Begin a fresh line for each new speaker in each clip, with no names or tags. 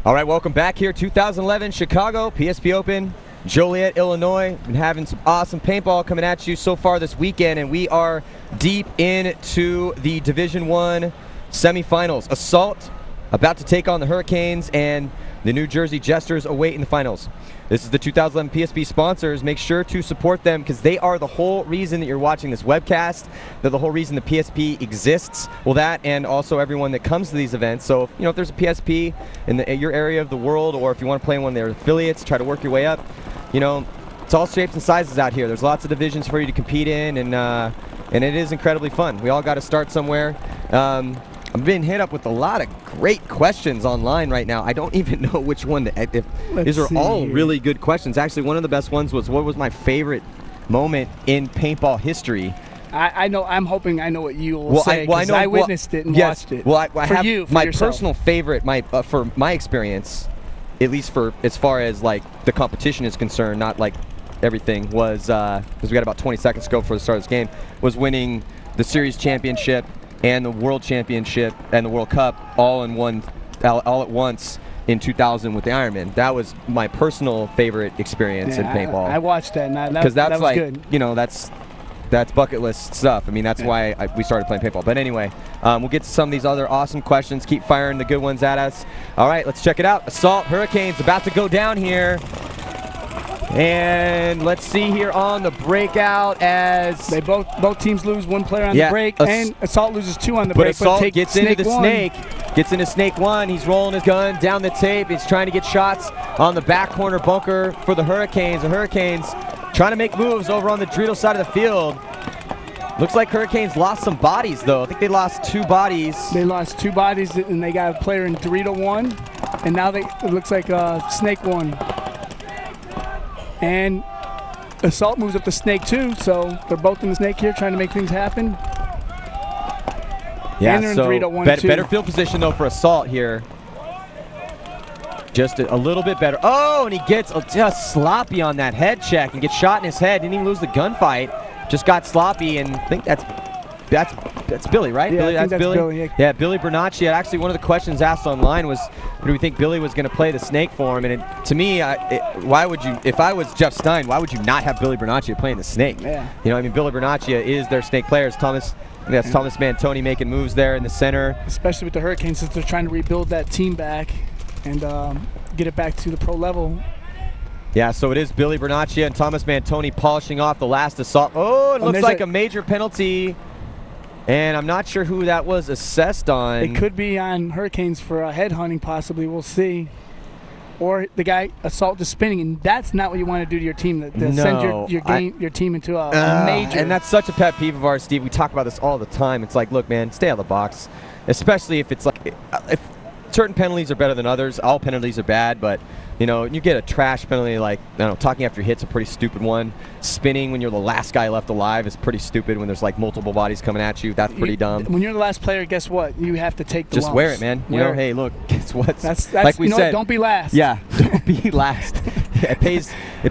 All right, welcome back here. 2011 Chicago PSP Open, Joliet, Illinois. Been having some awesome paintball coming at you so far this weekend, and we are deep into the Division I semifinals. Assault about to take on the Hurricanes, and the New Jersey Jesters await in the finals. This is the 2011 PSP sponsors. Make sure to support them because they are the whole reason that you're watching this webcast. They're the whole reason the PSP exists. Well, that and also everyone that comes to these events. So, if there's a PSP in your area of the world, or if you want to play in one of their affiliates, try to work your way up. It's all shapes and sizes out here. There's lots of divisions for you to compete in, and it is incredibly fun. We all got to start somewhere. I'm being hit up with a lot of great questions online right now. I don't even know which one. These are all really good questions. Actually, one of the best ones was, what was my favorite moment in paintball history?
I know. I'm hoping I know what you will say, because I witnessed it and watched it.
Well, I have my
yourself.
Personal favorite, for my experience, at least for as far as like the competition is concerned, not like everything, was because we got about 20 seconds to go before the start of this game, was winning the series championship and the World Championship and the World Cup all at once in 2000 with the Ironman. That was my personal favorite experience in paintball.
I watched that, and that was like, good.
That's bucket list stuff. I mean, that's why we started playing paintball. But anyway, we'll get to some of these other awesome questions. Keep firing the good ones at us. All right, let's check it out. Assault Hurricanes about to go down here. And let's see here on the breakout as
they both teams lose one player on the break, and Assault loses two on the break.
But Assault gets into the snake. Gets into snake one. He's rolling his gun down the tape. He's trying to get shots on the back corner bunker for the Hurricanes. The Hurricanes trying to make moves over on the Dreidel side of the field. Looks like Hurricanes lost some bodies, though. I think they lost 2 bodies.
They lost 2 bodies, and they got a player in Dreidel 1, and now it looks like Snake 1. And Assault moves up to Snake 2, so they're both in the Snake here trying to make things happen.
Yeah,
and they're
so
in Dreidel 1,
better field position, though, for Assault here. Just a little bit better. Oh, and he gets just sloppy on that head check and gets shot in his head. Didn't even lose the gunfight. Just got sloppy, and I think that's Billy, right?
Yeah, that's Billy.
Yeah, Billy Bernacci. Actually, one of the questions asked online was, do we think Billy was going to play the snake for him? And to me, why would you? If I was Jeff Stein, why would you not have Billy Bernacci playing the snake?
Yeah.
Billy Bernacci is their snake player. Thomas Mantoni making moves there in the center.
Especially with the Hurricanes, since they're trying to rebuild that team back and get it back to the pro level.
Yeah, so it is Billy Bernacci and Thomas Mantoni polishing off the last assault. Oh, it looks like a major penalty. And I'm not sure who that was assessed on.
It could be on Hurricanes for headhunting, possibly. We'll see. Or the guy Assault just spinning, and that's not what you want to do to your team. Send your team into a major.
And that's such a pet peeve of ours, Steve. We talk about this all the time. It's like, look, man, stay out of the box, especially if it's like if certain penalties are better than others. All penalties are bad, but you get a trash penalty like, talking after your hit's a pretty stupid one. Spinning when you're the last guy left alive is pretty stupid when there's like multiple bodies coming at you. That's pretty dumb.
When you're the last player, guess what? You have to take the
lumps. Just wear it, man. Hey, look, guess what? That's like we said.
Don't be last.
Yeah, don't be last. It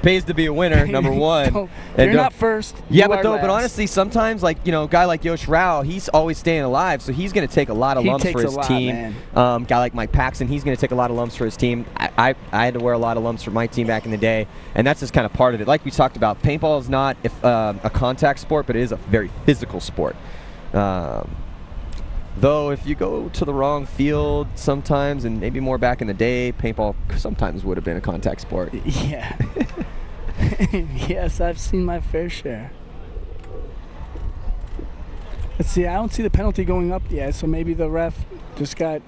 pays to be a winner, number one.
You're not first.
Yeah, but honestly, sometimes a guy like Yosh Rao, he's always staying alive, so he's going to take a lot of lumps for his team. Guy like Mike Paxton, he's going to take a lot of lumps for his team. I had to wear a lot of lumps for my team back in the day, and that's just kind of part of it. Like we talked about, paintball is not a contact sport, but it is a very physical sport. Though if you go to the wrong field sometimes, and maybe more back in the day, paintball sometimes would have been a contact sport.
Yeah. Yes, I've seen my fair share. Let's see, I don't see the penalty going up yet, so maybe the ref just got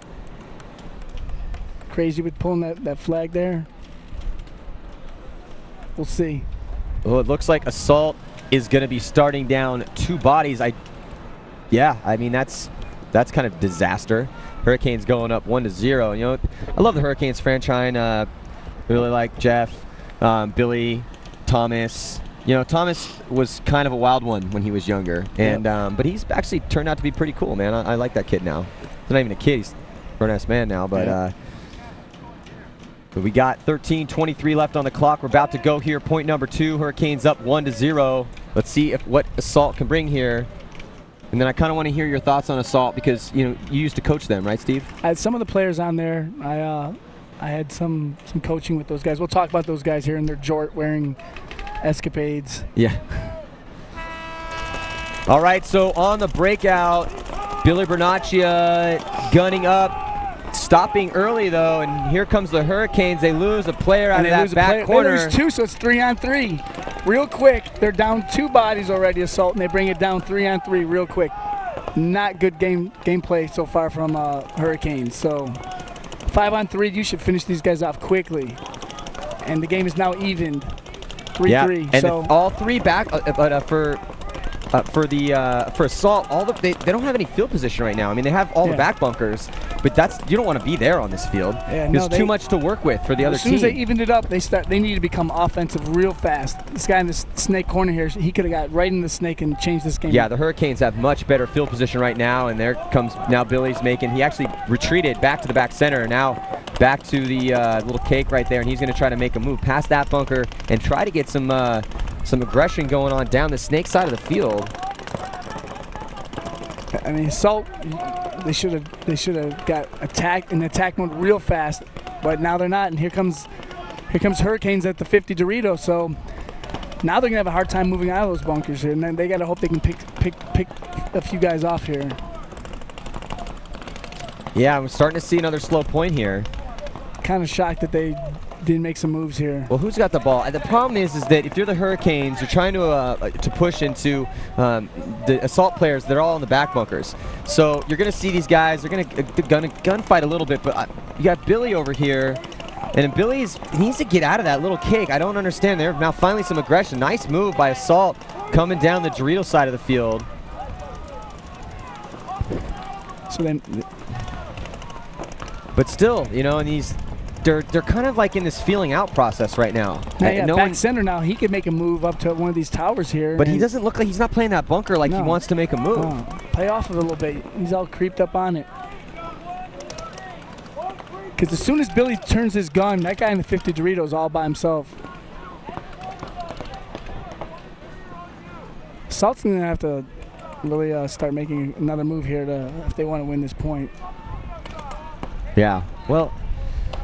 crazy with pulling that flag there. We'll see.
Well, it looks like Assault is going to be starting down 2 bodies. I mean, that's kind of disaster. Hurricanes going up 1-0. I love the Hurricanes franchise. Really like Jeff, Billy, Thomas. Thomas was kind of a wild one when he was younger, and but he's actually turned out to be pretty cool, man. I like that kid now. He's not even a kid; he's a grown-ass man now. But but we got 13:23 left on the clock. We're about to go here. Point number 2. Hurricanes up 1-0. Let's see what Assault can bring here. And then I kind of want to hear your thoughts on Assault because you used to coach them, right, Steve?
I had some of the players on there. I I had some coaching with those guys. We'll talk about those guys here in their jort wearing escapades.
Yeah. All right, so on the breakout, Billy Bernaccia gunning up, stopping early though, and here comes the Hurricanes. They lose a player out of that back corner.
They lose 2, so it's 3-on-3. Real quick, they're down 2 bodies already, Assault, and they bring it down 3-on-3 real quick. Not good gameplay so far from Hurricanes. So 5-on-3, you should finish these guys off quickly. And the game is now evened, 3-3.
Yeah, and
so
all 3 back, for Assault, they don't have any field position right now. I mean, they have all the back bunkers, but you don't want to be there on this field.
Yeah,
There's too much to work with for the other team.
As soon as they evened it up, they need to become offensive real fast. This guy in the snake corner here, he could have got right in the snake and changed this game.
Yeah, the Hurricanes have much better field position right now, and there comes now Billy's making. He actually retreated back to the back center, and now back to the little cake right there, and he's going to try to make a move past that bunker and try to get some aggression going on down the snake side of the field.
I mean, Assault, they should have got attacked in attack mode real fast, but now they're not. And here comes Hurricanes at the 50 Dorito. So now they're gonna have a hard time moving out of those bunkers here, and then they gotta hope they can pick a few guys off here.
Yeah, I'm starting to see another slow point here.
Kind of shocked that they didn't make some moves here.
Well, who's got the ball? The problem is that if you're the Hurricanes, you're trying to push into the Assault players. They're all in the back bunkers, so you're going to see these guys. They're going to gunfight a little bit. But you got Billy over here, and he needs to get out of that little cake. I don't understand. There's now finally some aggression. Nice move by Assault coming down the Dorito side of the field.
So then,
but still, you know, and they're kind of like in this feeling out process right now.
Back center now, he could make a move up to one of these towers here.
But he doesn't look like he's not playing that bunker like he wants to make a move.
Play off of it a little bit. He's all creeped up on it. Because as soon as Billy turns his gun, that guy in the 50 Doritos all by himself. Assault's going to have to really start making another move here if they want to win this point.
Yeah, well,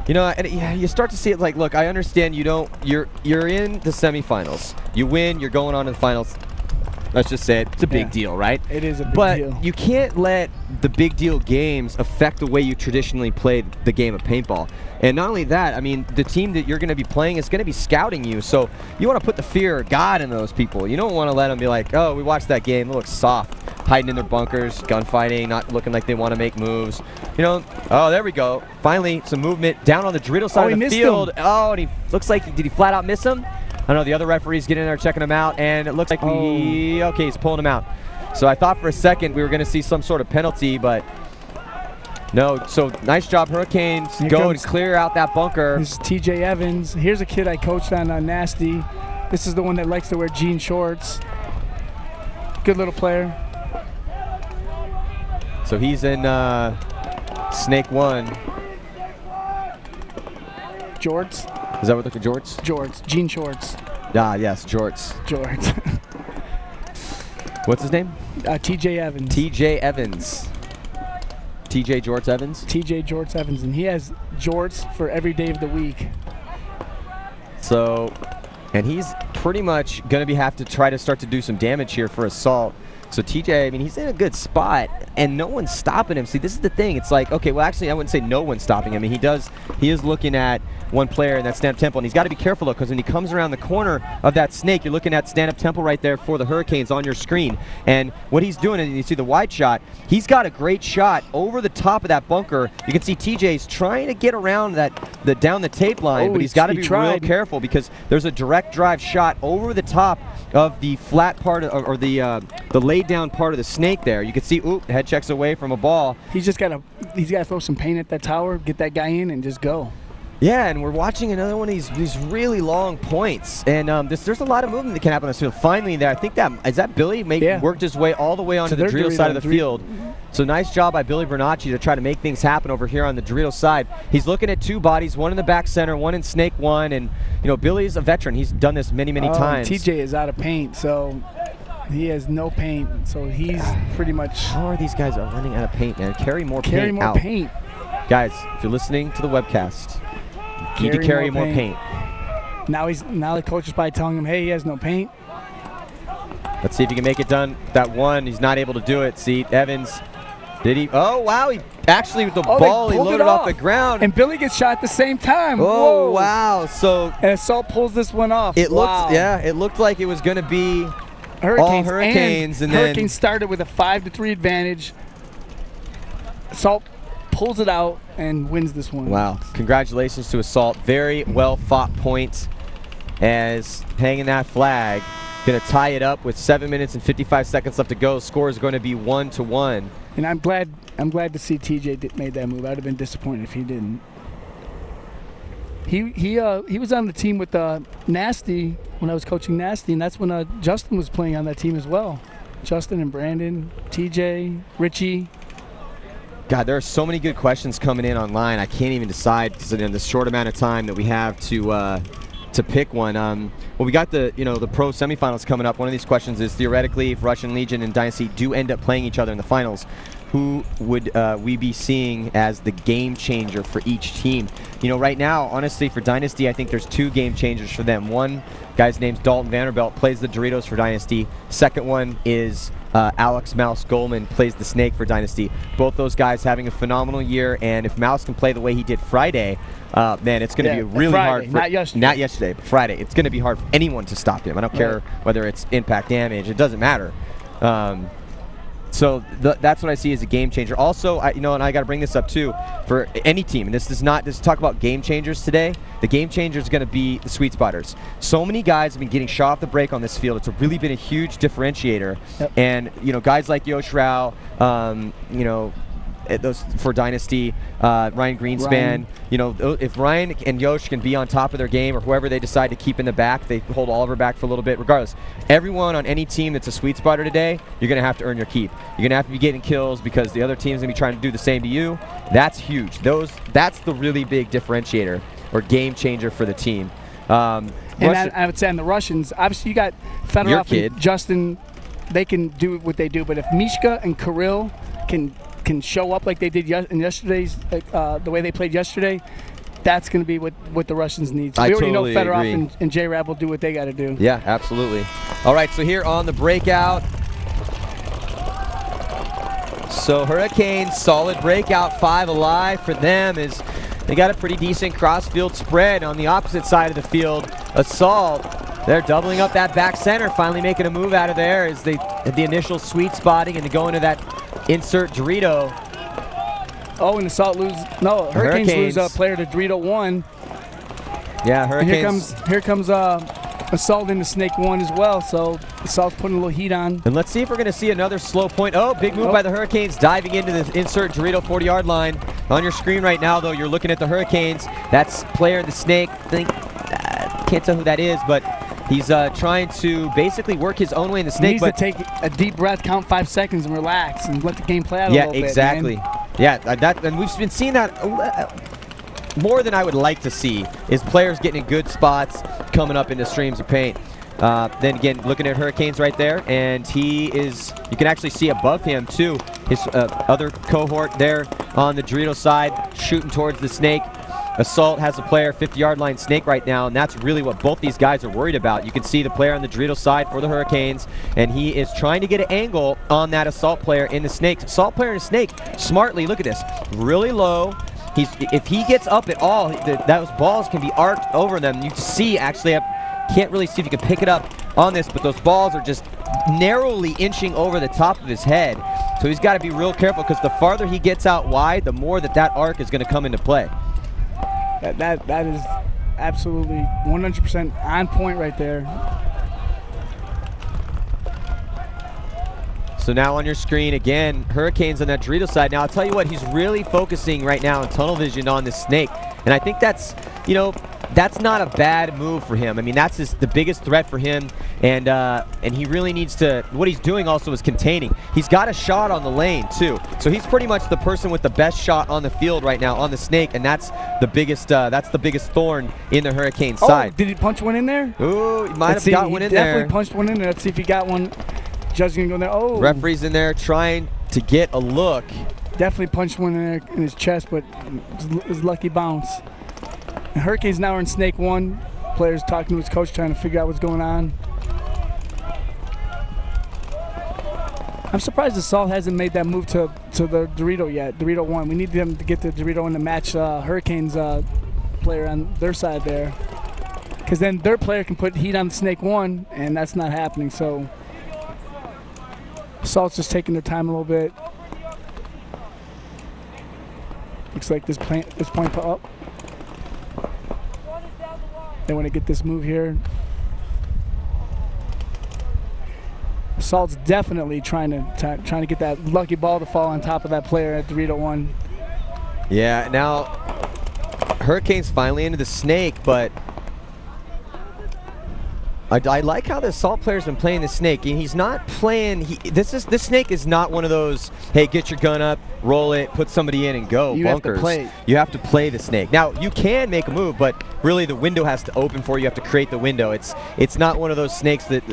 you know, you start to see it like, look, I understand you're in the semifinals. You win, you're going on to the finals. Let's just say it. It's a big deal, right?
It is a big deal.
But you can't let the big deal games affect the way you traditionally play the game of paintball. And not only that, I mean, the team that you're going to be playing is going to be scouting you. So you want to put the fear of God in those people. You don't want to let them be like, oh, we watched that game. It looks soft. Hiding in their bunkers, gunfighting, not looking like they want to make moves. You know, oh, there we go. Finally, some movement down on the Dorito side of the field. Oh, and he looks like, did he flat out miss him? I don't know, the other referee's getting in there checking him out, and it looks like okay, he's pulling him out. So I thought for a second we were going to see some sort of penalty, but no. So nice job, Hurricanes. Go and clear out that bunker.
This is TJ Evans. Here's a kid I coached on Nasty. This is the one that likes to wear jean shorts. Good little player.
So he's in Snake 1.
Jorts.
Is that what they're called? Jorts?
Jorts. Jean shorts.
Ah, yes, Jorts.
Jorts.
What's his name?
TJ Evans.
TJ Evans. TJ Jorts Evans?
TJ Jorts Evans. And he has jorts for every day of the week.
So, and he's pretty much going to have to try to start to do some damage here for Assault. So TJ, I mean, he's in a good spot, and no one's stopping him. See, this is the thing. It's like, okay, well, actually, I wouldn't say no one's stopping him. I mean, he is looking at one player in that stand-up temple, and he's got to be careful, though, because when he comes around the corner of that snake, you're looking at stand-up temple right there for the Hurricanes on your screen. And what he's doing, and you see the wide shot, he's got a great shot over the top of that bunker. You can see TJ's trying to get around down the tape line, but he's got to be real careful because there's a direct drive shot over the top of the flat part or the laid down part of the snake there. You can see, head checks away from a ball.
He's got to throw some paint at that tower, get that guy in, and just go.
Yeah, and we're watching another one of these really long points, and there's a lot of movement that can happen on this field. Finally, there, I think is that Billy worked his way all the way onto the Dorito side of the field. So nice job by Billy Bernacci to try to make things happen over here on the Dorito side. He's looking at 2 bodies, one in the back center, one in Snake 1, and you know Billy's a veteran. He's done this many times.
TJ is out of paint, so he has no paint, so he's pretty much.
How are these guys running out of paint, man? Carry more
paint.
Guys, if you're listening to the webcast, Need to carry more paint.
Now the coach is probably telling him, hey, he has no paint.
Let's see if he can make it done. That one, he's not able to do it. See, Evans, did he? Oh, wow. He actually, with the ball, he loaded off the ground.
And Billy gets shot at the same time.
Oh,
Whoa.
wow. So,
and Assault pulls this one off.
It looked like it was going to be all Hurricanes. And
Hurricanes started with a 5-3 advantage. Assault pulls it out and wins this one.
Wow. Congratulations to Assault. Very well fought points as hanging that flag. Going to tie it up with 7 minutes and 55 seconds left to go. Score is going to be 1-1.
And I'm glad to see TJ made that move. I'd have been disappointed if he didn't. He was on the team with Nasty when I was coaching Nasty, and that's when Justin was playing on that team as well. Justin and Brandon, TJ, Richie.
God, there are so many good questions coming in online. I can't even decide because in this short amount of time that we have to pick one. Well, we got the pro semifinals coming up. One of these questions is theoretically, if Russian Legion and Dynasty do end up playing each other in the finals, who would we be seeing as the game changer for each team? Right now, honestly, for Dynasty, I think there's two game changers for them. One guy's name's Dalton Vanderbilt, plays the Doritos for Dynasty. Second one is Alex Mouse Goldman, plays the Snake for Dynasty. Both those guys having a phenomenal year, and if Mouse can play the way he did Friday, man, it's going to be really hard.
Not yesterday,
but Friday. It's going to be hard for anyone to stop him. I don't care whether it's impact damage. It doesn't matter. So that's what I see as a game changer. Also, and I got to bring this up too, for any team, and this is talk about game changers today. The game changer is going to be the sweet spotters. So many guys have been getting shot off the break on this field. It's really been a huge differentiator. Yep. And guys like Yosh Rao, those for Dynasty, Ryan Greenspan. If Ryan and Yosh can be on top of their game, or whoever they decide to keep in the back, they hold Oliver back for a little bit. Regardless, everyone on any team that's a sweet spotter today, you're going to have to earn your keep. You're going to have to be getting kills because the other team's going to be trying to do the same to you. That's huge. That's the really big differentiator or game changer for the team.
And I would say on the Russians, obviously you got Fedorov and Justin. They can do what they do, but if Mishka and Kirill can show up like they did in yesterday's, the way they played yesterday, that's going to be what the Russians need. So we already know Fedorov and J-Rab will do what they got to do.
Yeah, absolutely. All right, so here on the breakout. So Hurricanes, solid breakout, 5 alive for them is they got a pretty decent cross-field spread. On the opposite side of the field, Assault, they're doubling up that back center, finally making a move out of there as they had the initial sweet spotting and to go into that insert Dorito.
Oh, and Assault Hurricanes lose a player to Dorito 1.
Yeah, Hurricanes.
And here comes Assault into Snake 1 as well, so Assault's putting a little heat on.
And let's see if we're going to see another slow point. Oh, big move by the Hurricanes, diving into the insert Dorito 40-yard line. On your screen right now, though, you're looking at the Hurricanes. That's player in the Snake. Can't tell who that is, but he's trying to basically work his own way in the Snake.
He needs to take a deep breath, count 5 seconds, and relax, and let the game play out a little bit.
Yeah, exactly. And we've been seeing that more than I would like to see, is players getting in good spots, coming up into streams of paint. Then again, looking at Hurricanes right there, and you can actually see above him too, his other cohort there on the Dorito side, shooting towards the Snake. Assault has a player 50-yard line Snake right now, and that's really what both these guys are worried about. You can see the player on the Dorito side for the Hurricanes, and he is trying to get an angle on that Assault player in the Snake. Assault player in the Snake, smartly, look at this, really low. If he gets up at all, those balls can be arced over them. You can see, actually, I can't really see if you can pick it up on this, but those balls are just narrowly inching over the top of his head. So he's got to be real careful, because the farther he gets out wide, the more that arc is going to come into play.
That is absolutely 100% on point right there.
So now on your screen, again, Hurricanes on that Dorito side. Now, I'll tell you what, he's really focusing right now in tunnel vision on the Snake. And I think that's, that's not a bad move for him. I mean, that's the biggest threat for him. And he really needs to, what he's doing also is containing. He's got a shot on the lane, too. So he's pretty much the person with the best shot on the field right now on the Snake. And that's the biggest thorn in the Hurricane side.
Did he punch one in there?
Ooh, he might have got one in there.
Definitely punched one in there. Let's see if he got one. Judge gonna go in there. Oh,
referee's in there trying to get a look.
Definitely punched one in there in his chest, but his lucky bounce. And Hurricanes now are in snake 1. Players talking to his coach, trying to figure out what's going on. I'm surprised Assault hasn't made that move to the Dorito yet. Dorito 1. We need them to get the Dorito in to match Hurricanes player on their side there. Because then their player can put heat on snake 1, and that's not happening. So Assault's just taking their time a little bit. Looks like this point put up. They want to get this move here. Assault's definitely trying to get that lucky ball to fall on top of that player at Dorito 1.
Yeah, now Hurricanes finally into the snake, but I like how the Assault player's been playing the snake. He's not playing. This snake is not one of those, hey, get your gun up, roll it, put somebody in, and go.
You
bunkers.
have to play.
You have to play the snake. Now you can make a move, but really the window has to open for you. You have to create the window. It's not one of those snakes that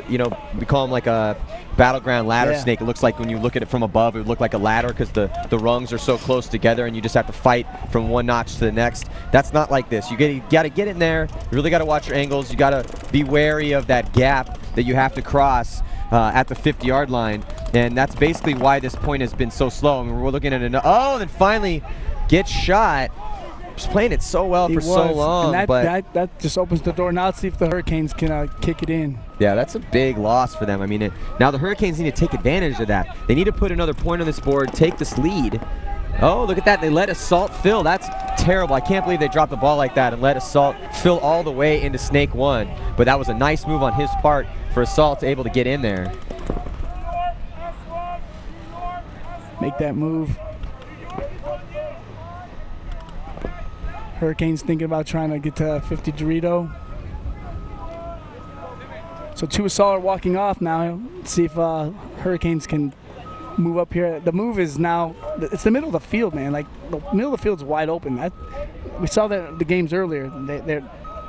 we call them like a battleground ladder snake. It looks like when you look at it from above, it would look like a ladder because the rungs are so close together, and you just have to fight from one notch to the next. That's not like this. You got to get in there. You really got to watch your angles. You got to be wary of that gap that you have to cross at the 50-yard line, and that's basically why this point has been so slow. I mean, we're looking at it. Oh, and then finally gets shot. He's playing it so well for so long,
and
but
that just opens the door. Now let's see if the Hurricanes can kick it in.
Yeah, that's a big loss for them. I mean, now the Hurricanes need to take advantage of that. They need to put another point on this board, take this lead. Oh, look at that. They let Assault fill. That's terrible. I can't believe they dropped the ball like that and let Assault fill all the way into snake 1. But that was a nice move on his part for Assault to able to get in there.
Make that move. Hurricanes thinking about trying to get to 50 Dorito. So 2 Assault are walking off now. Let's see if Hurricanes can move up here. The move is now, it's the middle of the field, man. Like, the middle of the field's wide open. We saw that the games earlier.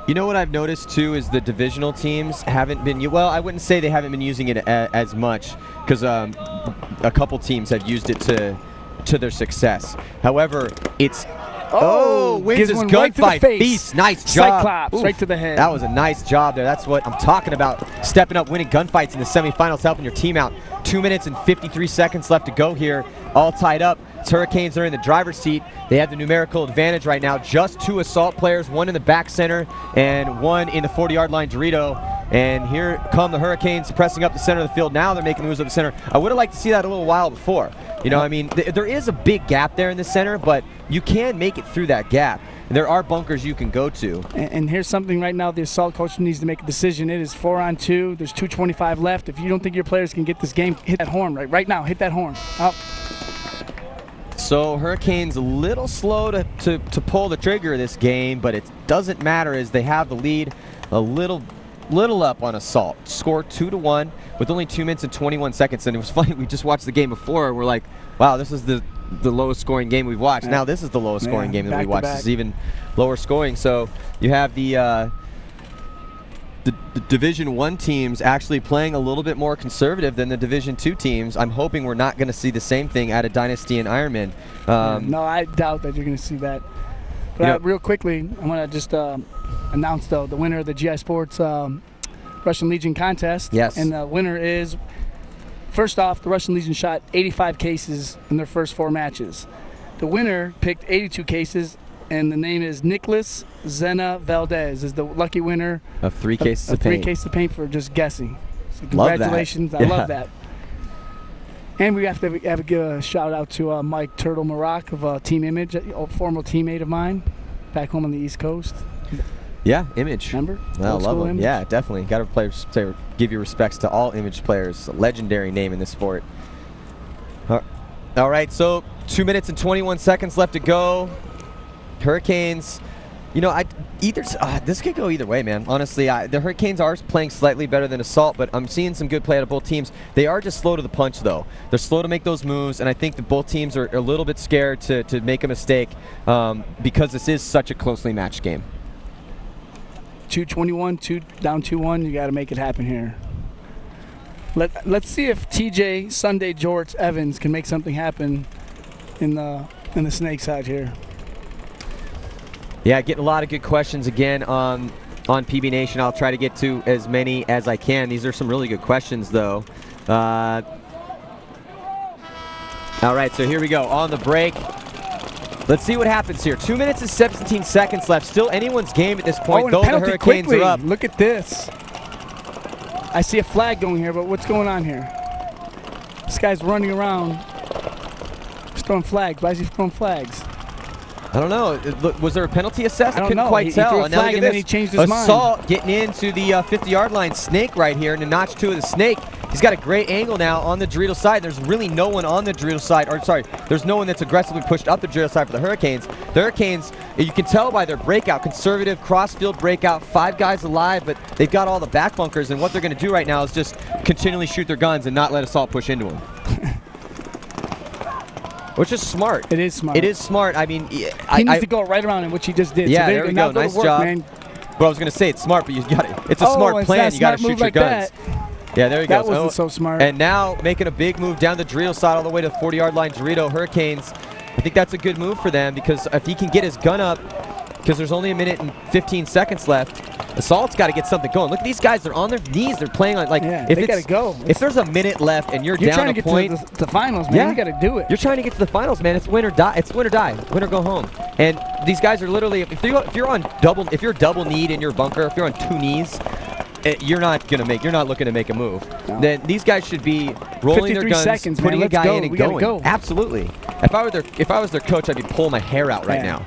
You know what I've noticed too is the divisional teams haven't been, well, I wouldn't say they haven't been using it as much, because a couple teams have used it to their success. However, it's wins his gunfight. Feast, nice job.
Cyclops, right to the head.
That was a nice job there. That's what I'm talking about. Stepping up, winning gunfights in the semifinals, helping your team out. 2 minutes and 53 seconds left to go here. All tied up. Hurricanes are in the driver's seat. They have the numerical advantage right now. Just 2 Assault players, 1 in the back center and 1 in the 40-yard line Dorito. And here come the Hurricanes pressing up the center of the field. Now they're making moves up the center. I would have liked to see that a little while before. I mean, there is a big gap there in the center, but you can make it through that gap. There are bunkers you can go to.
And here's something right now the Assault coach needs to make a decision. It is 4-on-2. There's 2:25 left. If you don't think your players can get this game, hit that horn right now. Hit that horn. Oh.
So Hurricanes a little slow to pull the trigger of this game, but it doesn't matter as they have the lead a little up on Assault. Score 2-1 with only 2 minutes and 21 seconds. And it was funny, we just watched the game before and we're like, wow, this is the lowest scoring game we've watched. Now this is the lowest scoring game that we watched. This is even lower scoring. So you have the Division 1 teams actually playing a little bit more conservative than the Division 2 teams. I'm hoping we're not going to see the same thing out of Dynasty and Ironman.
No, I doubt that you're going to see that. But real quickly, I want to just announce the winner of the GI Sports Russian Legion contest.
Yes.
And the winner is, first off, the Russian Legion shot 85 cases in their first 4 matches. The winner picked 82 cases, and the name is Nicholas Zena Valdez, is the lucky winner
of 3 cases of paint.
3 cases of paint for just guessing. So congratulations. I love that. And we have to give a shout out to Mike Turtle Maroc of Team Image, a former teammate of mine back home on the East Coast.
Yeah, Image.
Remember?
I love them. Image. Yeah, definitely. Got to give your respects to all Image players. A legendary name in this sport. All right, so 2 minutes and 21 seconds left to go. Hurricanes, this could go either way, man. Honestly, the Hurricanes are playing slightly better than Assault, but I'm seeing some good play out of both teams. They are just slow to the punch, though. They're slow to make those moves, and I think that both teams are a little bit scared to make a mistake because this is such a closely matched game.
2:21, down 2-1. You got to make it happen here. Let's see if TJ Sunday Jorts Evans can make something happen in the snake side here.
Yeah, getting a lot of good questions again on PB Nation. I'll try to get to as many as I can. These are some really good questions, though. All right, so here we go. On the break. Let's see what happens here. 2 minutes and 17 seconds left. Still anyone's game at this point,
and
though
a penalty
the Hurricanes
quickly.
are up.
Look at this. I see a flag going here, but what's going on here? This guy's running around. He's throwing flags. Why is he throwing flags?
I don't know. Was there a penalty assessed? I couldn't
know.
quite tell.
He threw a
And now
flag
look
and
at
then he
this.
changed his mind.
Assault getting into the 50-yard line. Snake right here in the notch 2 of the Snake. He's got a great angle now on the Dorito side. There's really no one on the Dorito side. Or sorry, there's no one that's aggressively pushed up the Dorito side for the Hurricanes. The Hurricanes, you can tell by their breakout, conservative cross-field breakout, 5 guys alive, but they've got all the back bunkers, and what they're going to do right now is just continually shoot their guns and not let Assault push into them. Which is smart.
It is smart.
It is smart. I mean,
he needs to go right around him, which he just did.
Yeah,
so
there we go. Nice job.
Man.
Well, I was going to say it's smart, but you got it. It's a smart plan. You got to shoot your guns. Yeah, there you go.
That wasn't so smart.
And now making a big move down the Dorito side all the way to the 40-yard line. Dorito Hurricanes. I think that's a good move for them because if he can get his gun up, because there's only 1 minute and 15 seconds left, Assault's got to get something going. Look at these guys. They're on their knees. They're playing like if
they got to go.
If there's a minute left and you're down
trying
a
to
point,
get to the finals, man. You got to do it.
You're trying to get to the finals, man. It's win or die. It's win or die. Win or go home. And these guys are literally, if you're on double kneed in your bunker, if you're on 2 knees, you're not looking to make a move.
No.
Then these guys should be rolling their guns,
seconds,
putting
man.
a guy
Let's
in and
we
going.
Go.
Absolutely. If I was their coach, I'd be pulling my hair out right now.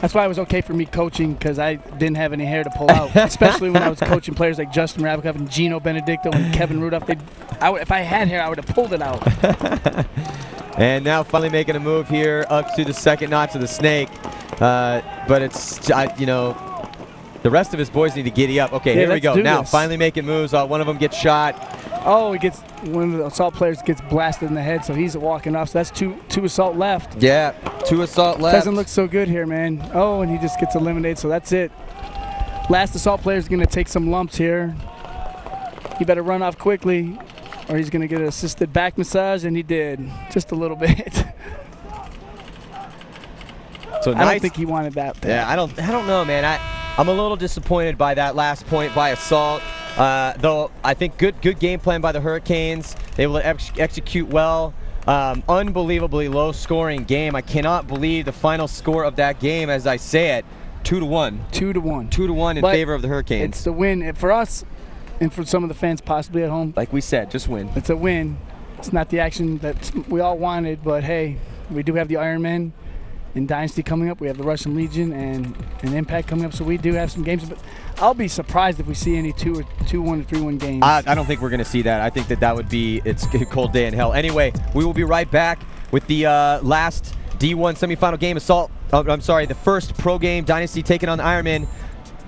That's why it was okay for me coaching, because I didn't have any hair to pull out, especially when I was coaching players like Justin Rabikoff and Gino Benedicto and Kevin Rudolph. If I had hair, I would have pulled it out.
And now finally making a move here up to the second notch of the Snake. But it's, the rest of his boys need to giddy up. Okay, here we go. Now finally making moves. One of them gets shot.
Oh, one of the Assault players gets blasted in the head, so he's walking off. So that's two Assault left.
Yeah, 2 Assault left.
Doesn't look so good here, man. Oh, and he just gets eliminated, so that's it. Last Assault player is going to take some lumps here. He better run off quickly, or he's going to get an assisted back massage, and he did, just a little bit.
So
I don't think he wanted that.
Yeah, I don't know, man. I'm a little disappointed by that last point by Assault. Though I think good game plan by the Hurricanes. They will execute well. Unbelievably low-scoring game. I cannot believe the final score of that game, as I say it, 2-1.
2-1.
2-1 in favor of the Hurricanes.
It's the win for us, and for some of the fans possibly at home.
Like we said, just win.
It's a win. It's not the action that we all wanted, but hey, we do have the Ironmen and Dynasty coming up. We have the Russian Legion and Impact coming up, so we do have some games. But I'll be surprised if we see any 2-1 or 3-1 games.
I don't think we're going to see that. I think that would be it's a cold day in hell. Anyway, we will be right back with the last D1 semifinal game. The first pro game, Dynasty taking on the Ironmen.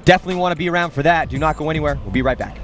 Definitely want to be around for that. Do not go anywhere. We'll be right back.